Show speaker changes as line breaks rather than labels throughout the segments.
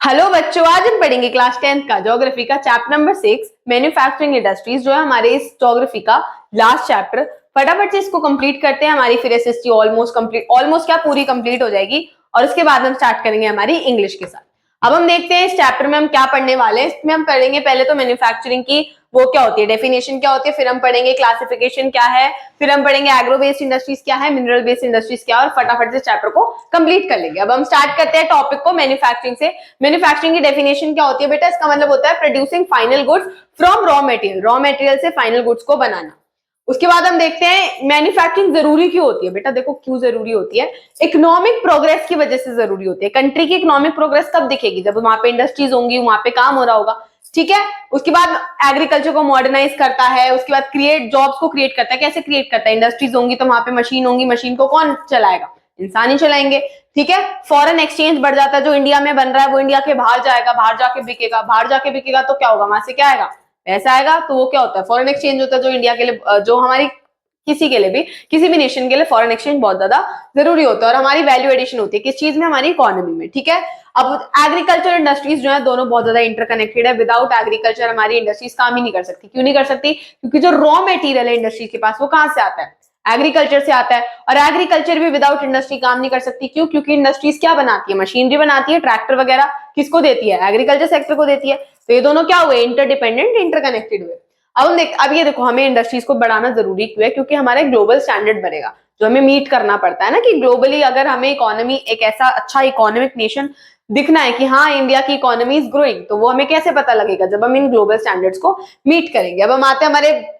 Hello बच्चों, आज हम पढ़ेंगे क्लास 10th का ज्योग्राफी का चैप्टर नंबर 6 मैन्युफैक्चरिंग इंडस्ट्रीज, जो है हमारे इस ज्योग्राफी का लास्ट चैप्टर। फटाफट से इसको कंप्लीट करते हैं। हमारी फिर एसएसटी ऑलमोस्ट क्या पूरी कंप्लीट हो जाएगी और उसके बाद हम स्टार्ट करेंगे हमारी इंग्लिश के साथ। अब हम देखते हैं इस चैप्टर में हम क्या पढ़ने वाले हैं। इसमें हम पढ़ेंगे पहले तो मैन्युफैक्चरिंग की वो क्या होती है, डेफिनेशन क्या होती है, फिर हम पढ़ेंगे क्लासिफिकेशन क्या है, फिर हम पढ़ेंगे एग्रो बेस्ड इंडस्ट्रीज क्या है, मिनरल बेस्ड इंडस्ट्रीज क्या है, और फटाफट से चैप्टर को कंप्लीट कर लेंगे। अब हम स्टार्ट करते हैं टॉपिक को मैन्युफैक्चरिंग से। मैन्युफैक्चरिंग की डेफिनेशन क्या होती है बेटा? इसका मतलब होता है producing final goods from raw material से फाइनल गुड्स को बनाना। उसके बाद हम देखते हैं मैन्युफैक्चरिंग जरूरी क्यों होती है। बेटा देखो क्यों जरूरी होती है, इकोनॉमिक प्रोग्रेस की वजह से जरूरी होती है। कंट्री की इकोनॉमिक प्रोग्रेस कब दिखेगी? जब वहां पे इंडस्ट्रीज होंगी, वहां पे काम हो रहा होगा, ठीक है। उसके बाद एग्रीकल्चर को मॉडर्नाइज करता है, उसके बाद क्रिएट जॉब्स को क्रिएट करता है। कैसे क्रिएट करता है? इंडस्ट्रीज होंगी तो वहां पे मशीन होंगी, मशीन को कौन चलाएगा? इंसान ही चलाएंगे, ठीक है। फॉरेन एक्सचेंज बढ़ जाता है, जो इंडिया में बन रहा है वो इंडिया के बाहर जाएगा, बाहर जाके बिकेगा, बाहर जाके बिकेगा तो क्या होगा? वहां से क्या आएगा? पैसा आएगा। तो वो क्या होता है? फॉरेन एक्सचेंज होता है, जो इंडिया के लिए, जो हमारी किसी के लिए भी, किसी भी नेशन के लिए फॉरेन एक्सचेंज बहुत ज्यादा जरूरी होता है। और हमारी वैल्यू एडिशन होती है किस चीज में? हमारी इकोनॉमी में, ठीक है। अब एग्रीकल्चर इंडस्ट्रीज जो है दोनों बहुत ज्यादा इंटरकनेक्टेड है। विदाउट एग्रीकल्चर हमारी इंडस्ट्रीज काम ही नहीं कर सकती। क्यों नहीं कर सकती? क्योंकि जो रॉ मटेरियल है इंडस्ट्रीज के पास वो कहां से आता है? एग्रीकल्चर से आता है। और एग्रीकल्चर भी विदाउट इंडस्ट्री काम नहीं कर सकती। क्यों? क्योंकि इंडस्ट्रीज क्या बनाती है? मशीनरी बनाती है, ट्रैक्टर वगैरह किसको देती है? एग्रीकल्चर सेक्टर को देती है। तो ये दोनों क्या हुए? इंटरडिपेंडेंट, इंटरकनेक्टेड हुए। अब ये देखो, हमें इंडस्ट्रीज को बढ़ाना जरूरी क्यों है? क्योंकि हमारा ग्लोबल स्टैंडर्ड बनेगा, जो हमें मीट करना पड़ता है ना, कि ग्लोबली अगर हमें इकोनॉमी एक ऐसा अच्छा इकोनॉमिक नेशन दिखना है कि हाँ इंडिया की इकोनॉमी इज ग्रोइंग, तो वो हमें कैसे पता लगेगा? जब हम इन ग्लोबल स्टैंडर्ड्स को मीट करेंगे। अब हम आते हैं हमारे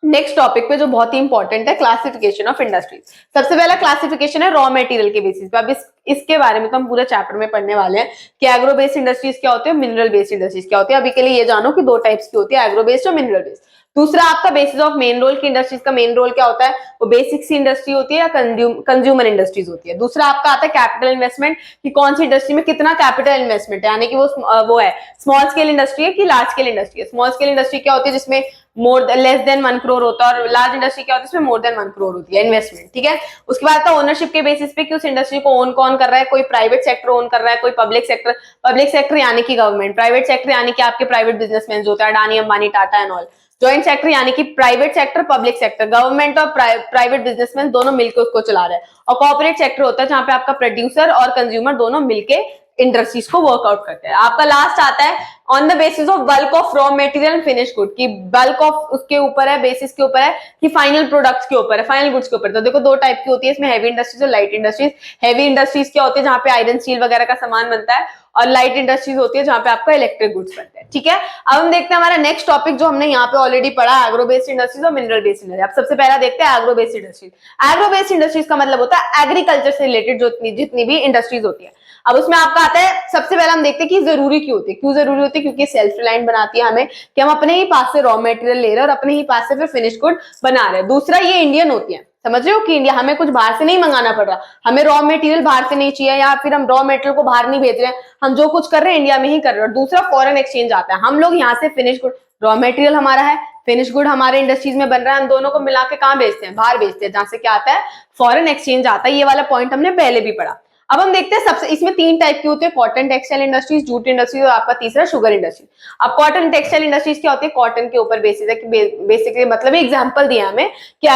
नेक्स्ट टॉपिक पे, जो बहुत ही इंपॉर्टेंट है, क्लासिफिकेशन ऑफ इंडस्ट्रीज। सबसे पहला क्लासिफिकेशन है रॉ मटेरियल के बेसिस पे। अब इसके बारे में तो हम पूरे चैप्टर में पढ़ने वाले हैं कि एग्रो बेस्ड इंडस्ट्रीज क्या होती है, मिनरल बेस्ड इंडस्ट्रीज क्या होती है। अभी के लिए ये जानो कि दो टाइप्स की होती है, एग्रो बेस्ड और मिनरल बेस्ड। दूसरा आपका बेसिस ऑफ मेन रोल की इंडस्ट्रीज का मेन रोल क्या होता है? वो बेसिक सी इंडस्ट्री होती है या कंज्यूमर इंडस्ट्रीज होती है। दूसरा आपका आता है कैपिटल इन्वेस्टमेंट, कि कौन सी इंडस्ट्री में कितना कैपिटल इन्वेस्टमेंट है, यानी कि वो है स्मॉल स्केल इंडस्ट्री है कि लार्ज स्केल इंडस्ट्री है। स्मॉल स्केल इंडस्ट्री क्या होती है? जिसमें लेस देन 1 करोड़ होता है, और लार्ज इंडस्ट्री क्या होती है? इसमें मोर देन 1 करोड़ होती है इन्वेस्टमेंट, ठीक है। उसके बाद आता है ओनरशिप के बेसिस पे कि उस इंडस्ट्री को ओन कौन कर रहा है। कोई प्राइवेट सेक्टर ओन कर रहा है, कोई पब्लिक सेक्टर यानी कि गवर्नमेंट, प्राइवेट सेक्टर यानी कि आपके प्राइवेट बिजनेसमैन होता है, Adani Ambani Tata and all. Joint sector यानी कि private sector public sector, government और प्राइवेट बिजनेसमैन दोनों मिलकर उसको चला रहे हैं। और कॉर्पोरेट सेक्टर होता है जहां पे आपका प्रोड्यूसर और कंज्यूमर दोनों मिलके इंडस्ट्रीज को वर्कआउट करते हैं। आपका लास्ट आता है on the basis of bulk of raw material and finish good, की बल्क ऑफ उसके ऊपर है, बेसिस के ऊपर है, कि फाइनल प्रोडक्ट्स के ऊपर है, फाइनल गुड्स के ऊपर। तो देखो दो टाइप की होती है इसमें, हैवी इंडस्ट्रीज और लाइट इंडस्ट्रीज। हैवी इंडस्ट्रीज क्या होती है? जहां पे आयरन स्टील वगैरह का सामान बनता है। और लाइट इंडस्ट्रीज होती है जहां पे आपका इलेक्ट्रिक गुड्स बनते हैं, ठीक है। अब हम देखते हैं हमारा नेक्स्ट टॉपिक, जो हमने यहाँ पे ऑलरेडी पढ़ा, एग्रो बेस्ड इंडस्ट्रीज और मिनरल बेस्ड इंडस्ट्रीज। अब सबसे पहला देखते हैं agro based industries. Agro based industries का मतलब होता है एग्रीकल्चर से रिलेटेड जो जितनी भी इंडस्ट्रीज होती है। अब उसमें आपका आता है, सबसे पहले हम देखते हैं कि जरूरी क्यों होती है। क्यों जरूरी होती है? क्योंकि सेल्फ रिलायंट बनाती है हमें, कि हम अपने ही पास से रॉ मटेरियल ले रहे हैं और अपने ही पास से फिर फिनिश गुड बना रहे हैं। दूसरा, ये इंडियन होती है, समझ रहे हो, कि इंडिया, हमें कुछ बाहर से नहीं मंगाना पड़ रहा, हमें रॉ मटेरियल बाहर से नहीं चाहिए, या फिर हम रॉ मटेरियल को बाहर नहीं भेज रहे हैं, हम जो कुछ कर रहे हैं इंडिया में ही कर रहे हैं। और दूसरा, फॉरेन एक्सचेंज आता है, हम लोग यहाँ से फिनिश गुड, रॉ मटेरियल हमारा है, फिनिश गुड हमारे इंडस्ट्रीज में बन रहा है, हम दोनों को मिला के कहाँ बेचते हैं? बाहर बेचते हैं, जहां से क्या आता है? फॉरेन एक्सचेंज आता है। ये वाला पॉइंट हमने पहले भी पढ़ा। अब हम देखते हैं सबसे, इसमें तीन टाइप की होती है, cotton textile industries, jute industries, और आपका तीसरा शुगर इंडस्ट्री। अब कॉटन टेक्सटाइल इंडस्ट्रीज क्या होती है? कॉटन के ऊपर बेसिस है, कि बेसिकली मतलब एग्जांपल दिया हमें कि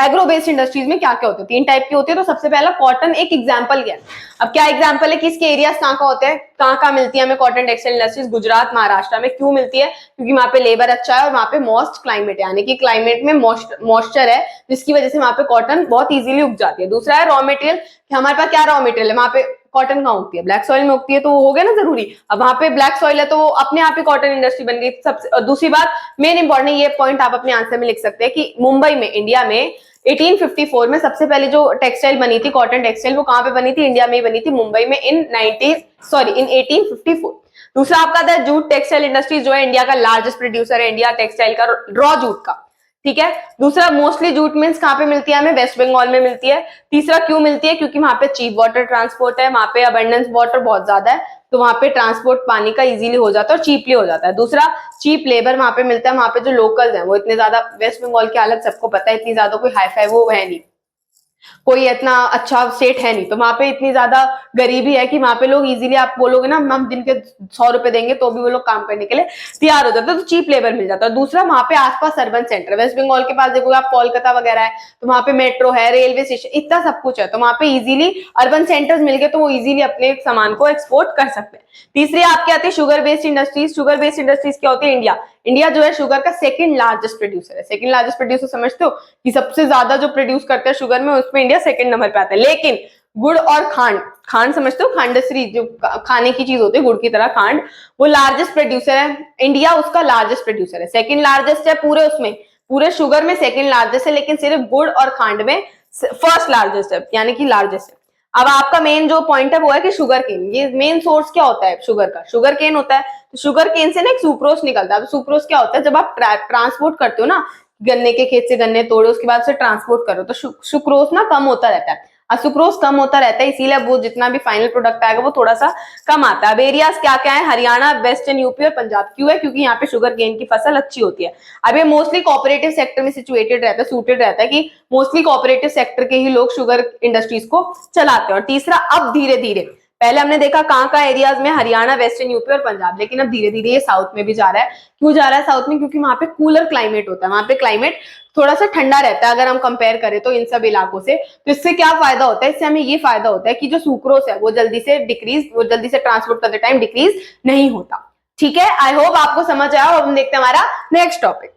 एग्रो बेस्ड इंडस्ट्रीज में क्या क्या होते हैं। तीन टाइप की होती है। तो सबसे पहला कॉटन एक एग्जांपल क्या है? अब क्या एग्जांपल है कि इसके एरियाज कहाँ कहाँ होते हैं, कहाँ कहाँ मिलती है हमें cotton textile industries? Gujarat, Maharashtra में। क्यों मिलती है? क्योंकि वहां पे लेबर अच्छा है और वहां पे मॉइस्ट क्लाइमेट है, यानी कि क्लाइमेट में मॉइस्चर है, जिसकी वजह से वहां पे कॉटन बहुत इजीली उग जाती है। दूसरा है रॉ मटेरियल, कि हमारे पास क्या रॉ मटेरियल है, वहां पे कॉटन कहाँ उगती है? ब्लैक सॉइल में उगती है, तो वो हो गया ना जरूरी। अब वहां पे ब्लैक सॉइल है तो वो अपने आप ही कॉटन इंडस्ट्री बन गई। सबसे दूसरी बात मेन इंपॉर्टेंट, ये पॉइंट आप अपने आंसर में लिख सकते हैं, कि मुंबई में, इंडिया में 1854 में सबसे पहले जो टेक्सटाइल बनी थी, कॉटन टेक्सटाइल, वो कहां पे बनी थी? इंडिया में ही बनी थी, मुंबई में, इन 1854। दूसरा आपका था जूट टेक्सटाइल इंडस्ट्रीज, जो है इंडिया का लार्जेस्ट प्रोड्यूसर है, इंडिया टेक्सटाइल का, रॉ जूट का, ठीक है। दूसरा, मोस्टली जूट मिल्स कहां पे मिलती है? हमें वेस्ट बंगाल में मिलती है। तीसरा, क्यों मिलती है? क्योंकि वहां पे चीप वाटर ट्रांसपोर्ट है, वहां पे अबंडेंस वाटर बहुत ज्यादा है, तो वहां पे ट्रांसपोर्ट पानी का इजीली हो जाता है और चीपली हो जाता है। दूसरा, चीप लेबर वहां पे मिलता है, वहां पे जो लोकल्स हैं वो इतने ज्यादा, वेस्ट बंगाल की हालत सबको पता है, इतनी ज्यादा कोई हाई फाई वो है नहीं, कोई इतना अच्छा स्टेट है नहीं, तो वहां पे इतनी ज्यादा गरीबी है कि वहां पे लोग इजीली, आप बोलोगे ना हम दिन के 100 रुपए देंगे तो भी वो लोग काम करने के लिए तैयार हो जाते हैं, तो चीप लेबर मिल जाता है। दूसरा, वहां पे आसपास अर्बन सेंटर, वेस्ट बंगाल के पास देखोगे आप कोलकाता वगैरह है, तो वहां पे मेट्रो है, रेलवे स्टेशन, इतना सब कुछ है, तो वहां पे इजीली अर्बन सेंटर्स मिल गए तो वो इजीली अपने सामान को एक्सपोर्ट कर सकते हैं। तीसरी आपकी आती है sugar based industries. Sugar based industries क्या होती है? इंडिया, इंडिया जो है शुगर का सेकंड लार्जेस्ट प्रोड्यूसर है। सेकंड लार्जेस्ट प्रोड्यूसर समझते हो कि सबसे ज्यादा जो प्रोड्यूस करते हैं शुगर में, उसमें इंडिया सेकंड नंबर पे आता है। लेकिन गुड़ और खांड, खांड समझते हो, खांडश्री जो खाने की चीज होती है गुड़ की तरह, खांड, वो लार्जेस्ट प्रोड्यूसर है। इंडिया उसका लार्जेस्ट प्रोड्यूसर है, सेकंड लार्जेस्ट है पूरे उसमें, पूरे शुगर में सेकंड लार्जेस्ट है, लेकिन सिर्फ गुड़ और खांड में फर्स्ट लार्जेस्ट है, यानी कि लार्जेस्ट है। अब आपका मेन जो पॉइंट है वो है कि शुगर केन, ये मेन सोर्स क्या होता है शुगर का? शुगर केन होता है। तो शुगर केन से ना एक सुक्रोस निकलता है। अब सुक्रोस क्या होता है? जब आप ट्रांसपोर्ट करते हो ना, गन्ने के खेत से गन्ने तोड़े उसके बाद से ट्रांसपोर्ट करो, तो सुक्रोस ना कम होता रहता है। सुक्रोस कम होता रहता है, इसीलिए वो जितना भी फाइनल प्रोडक्ट आएगा वो थोड़ा सा कम आता है। अब एरियाज क्या क्या है? हरियाणा, वेस्टर्न यूपी और पंजाब। क्यों है? क्योंकि यहाँ पे शुगर केन की फसल अच्छी होती है। अब ये मोस्टली कोऑपरेटिव सेक्टर में सिचुएटेड रहता है, सूटेड रहता है कि मोस्टली कोऑपरेटिव सेक्टर के ही लोग शुगर इंडस्ट्रीज को चलाते हैं। और तीसरा, अब धीरे धीरे, पहले हमने देखा कहाँ एरियाज में, हरियाणा, वेस्टर्न यूपी और पंजाब, लेकिन अब धीरे धीरे ये साउथ में भी जा रहा है। क्यों जा रहा है साउथ में? क्योंकि वहां पे कूलर क्लाइमेट होता है, वहां पे क्लाइमेट थोड़ा सा ठंडा रहता है अगर हम कंपेयर करें तो इन सब इलाकों से। तो इससे क्या फायदा होता है? इससे हमें ये फायदा होता है कि जो सुक्रोस है वो जल्दी से ट्रांसपोर्ट करते टाइम डिक्रीज नहीं होता। ठीक है, आई होप आपको समझ आया। अब हम देखते हैं हमारा नेक्स्ट टॉपिक।